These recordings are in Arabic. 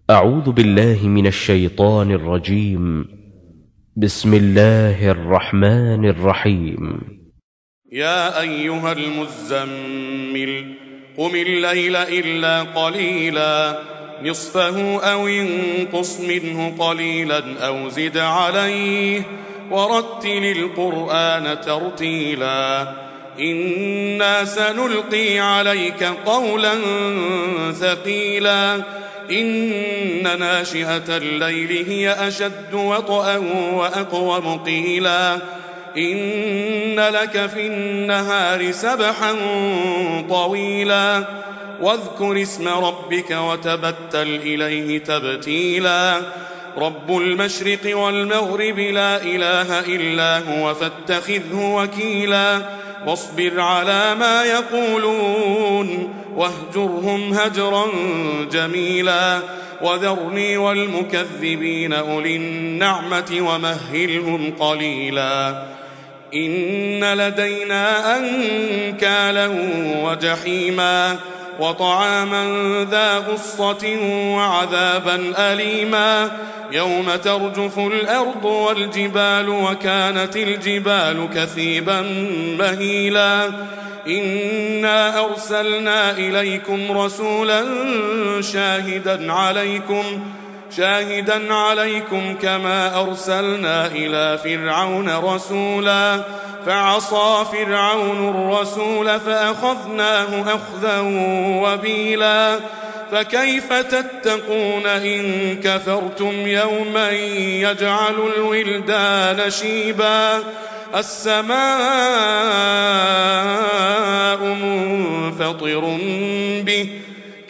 أعوذ بالله من الشيطان الرجيم. بسم الله الرحمن الرحيم. يا أيها المزمل قم الليل إلا قليلا نصفه أو انقص منه قليلا أو زد عليه ورتل القرآن ترتيلا إنا سنلقي عليك قولا ثقيلا إن ناشئة الليل هي أشد وطئا وأقوم قيلا إن لك في النهار سبحا طويلا واذكر اسم ربك وتبتل إليه تبتيلا رب المشرق والمغرب لا إله إلا هو فاتخذه وكيلا واصبر على ما يقولون واهجرهم هجرا جميلا وذرني والمكذبين أولي النعمة ومهلهم قليلا إن لدينا أنكالا وجحيما وطعاما ذا غصة وعذابا أليما يوم ترجف الأرض والجبال وكانت الجبال كثيبا مهيلا إنا أرسلنا إليكم رسولا شاهدا عليكم كما أرسلنا إلى فرعون رسولا فعصى فرعون الرسول فأخذناه أخذا وبيلا فكيف تتقون إن كفرتم يوما يجعل الولدان شيبا السماء منفطر به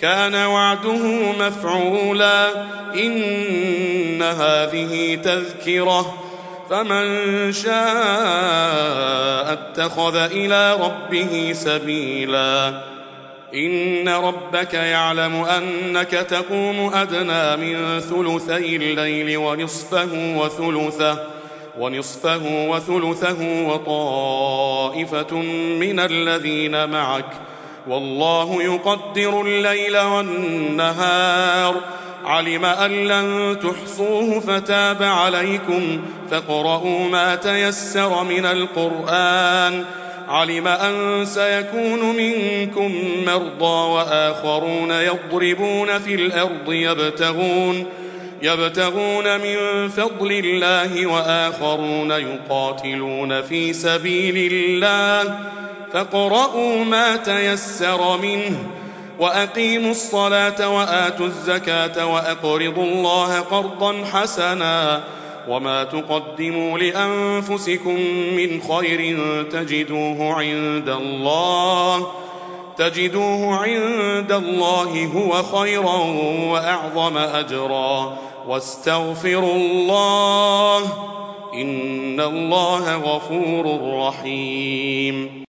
كان وعده مفعولا إن هذه تذكرة فمن شاء اتخذ إلى ربه سبيلا إن ربك يعلم أنك تقوم أدنى من ثلثي الليل ونصفه وثلثه وطائفة من الذين معك والله يقدر الليل والنهار علم أن لن تحصوه فتاب عليكم فاقرؤوا ما تيسر من القرآن علم أن سيكون منكم مرضى وآخرون يضربون في الأرض يبتغون من فضل الله وآخرون يقاتلون في سبيل الله فاقرؤوا ما تيسر منه وأقيموا الصلاة وآتوا الزكاة وأقرضوا الله قرضا حسنا وما تقدموا لأنفسكم من خير تجدوه عند الله هو خيرا وأعظم أجرا واستغفروا الله إن الله غفور رحيم